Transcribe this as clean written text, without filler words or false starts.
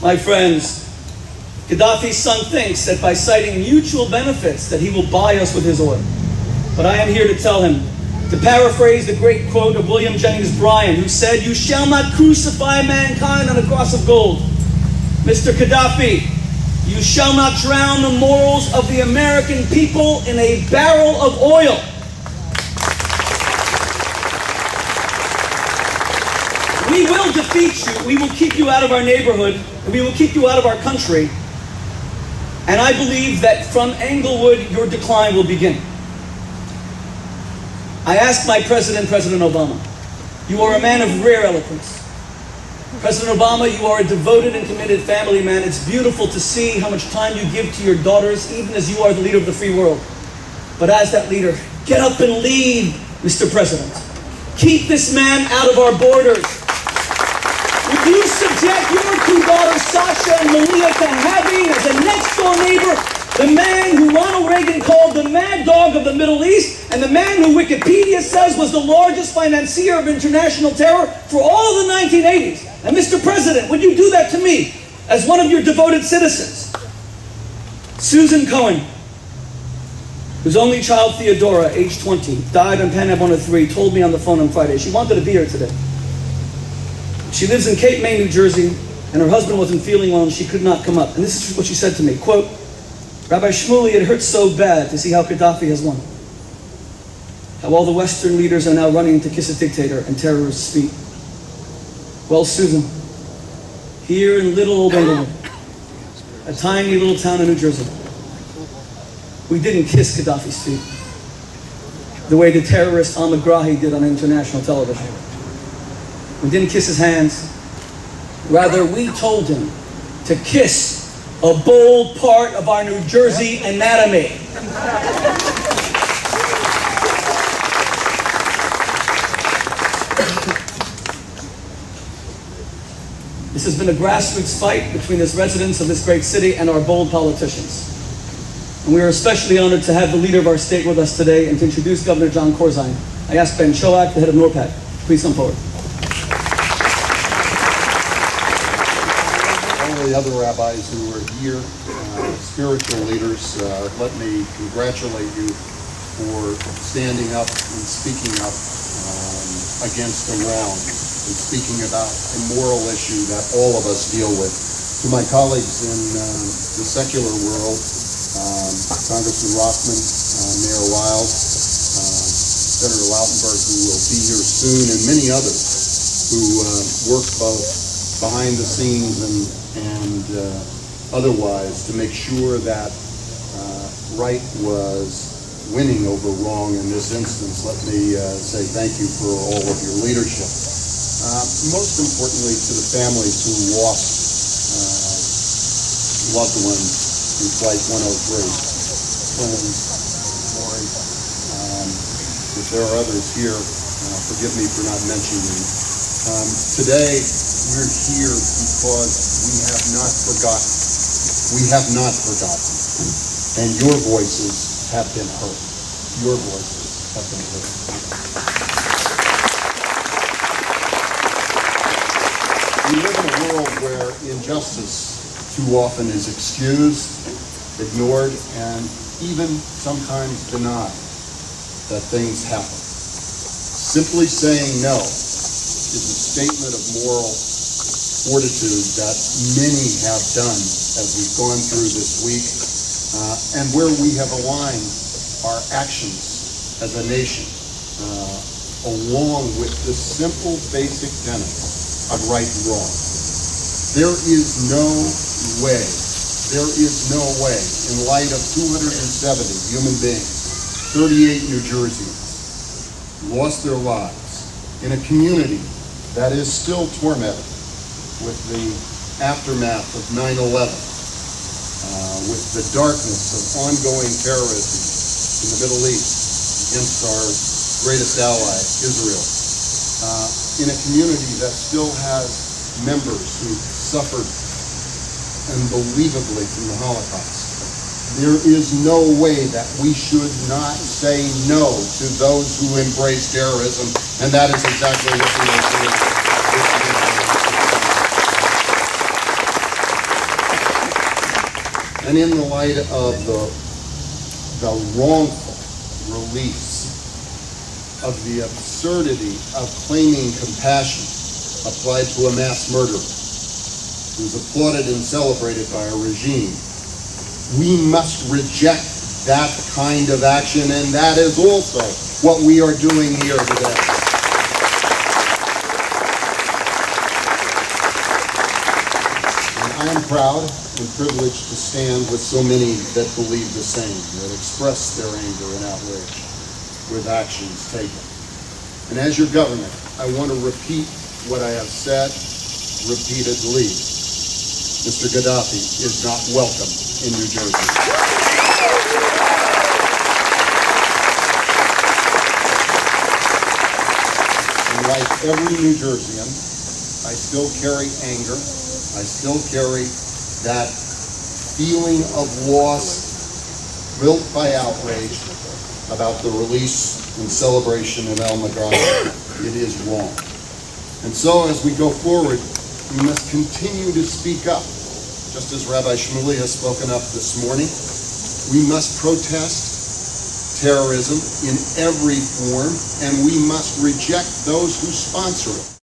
My friends, Gaddafi's son thinks that by citing mutual benefits that he will buy us with his oil. But I am here to tell him, to paraphrase the great quote of William Jennings Bryan, who said, "You shall not crucify mankind on a cross of gold." Mr. Gaddafi, you shall not drown the morals of the American people in a barrel of oil. We will defeat you. We will keep you out of our neighborhood, and we will keep you out of our country. And I believe that from Englewood, your decline will begin. I asked my president, President Obama, you are a man of rare eloquence. President Obama, you are a devoted and committed family man. It's beautiful to see how much time you give to your daughters, even as you are the leader of the free world. But as that leader, get up and lead, Mr. President. Keep this man out of our borders. Would you subject your two daughters, Sasha and Malia, to having as a next-door neighbor the man who Ronald Reagan called the mad dog of the Middle East, and the man who Wikipedia says was the largest financier of international terror for all of the 1980s? And Mr. President, would you do that to me as one of your devoted citizens? Susan Cohen, whose only child, Theodora, age 20, died on Pan Am 103, told me on the phone on Friday. She wanted to be here today. She lives in Cape May, New Jersey, and her husband wasn't feeling well and she could not come up. And this is what she said to me, quote, "Rabbi Shmuley, it hurts so bad to see how Gaddafi has won. How all the Western leaders are now running to kiss a dictator and terrorists' feet. Well, Susan, here in little old Englewood, a tiny little town in New Jersey, we didn't kiss Gaddafi's feet the way the terrorist al-Megrahi did on international television. We didn't kiss his hands. Rather, we told him to kiss a bold part of our New Jersey anatomy." This has been a grassroots fight between the residents of this great city and our bold politicians. And we are especially honored to have the leader of our state with us today and to introduce Governor JON CORZINE. I ask Ben Choak, the head of NORPAC, please come forward. The other rabbis who are here, spiritual leaders, let me congratulate you for standing up and speaking up against Iran and speaking about a moral issue that all of us deal with. To my colleagues in the secular world, Congressman ROTHMAN, Mayor Wild, Senator LAUTENBERG, who will be here soon, and many others who work both behind the scenes and otherwise to make sure that right was winning over wrong in this instance. Let me say thank you for all of your leadership. Most importantly, to the families who lost loved ones in Flight 103. Friends, Lori, if there are others here, forgive me for not mentioning them. Today, we're here because we have not forgotten. We have not forgotten. And your voices have been heard. Your voices have been heard. We live in a world where injustice too often is excused, ignored, and even sometimes denied that things happen. Simply saying no is a statement of moral fortitude that many have done as we've gone through this week, and where we have aligned our actions as a nation along with the simple basic tenet of right and wrong. There is no way, in light of 270 human beings, 38 New Jerseyans lost their lives in a community that is still tormented with the aftermath of 9/11, with the darkness of ongoing terrorism in the Middle East against our greatest ally, Israel, in a community that still has members who suffered unbelievably from the Holocaust. There is no way that we should not say no to those who embrace terrorism, and that is exactly what we are doing. and in the light of the wrongful release, of the absurdity of claiming compassion applied to a mass murderer who's applauded and celebrated by a regime, we must reject that kind of action, and that is also what we are doing here today. And I am proud and privileged to stand with so many that believe the same, that express their anger and outrage with actions taken. And as your government, I want to repeat what I have said repeatedly. Mr. Gaddafi is not welcome in New Jersey. And like every New Jerseyan, I still carry anger. I still carry that feeling of loss built by outrage about the release and celebration of al-Maghdassi. It is wrong. And so as we go forward, we must continue to speak up. Just as Rabbi Shmuley has spoken up this morning, we must protest terrorism in every form, and we must reject those who sponsor it.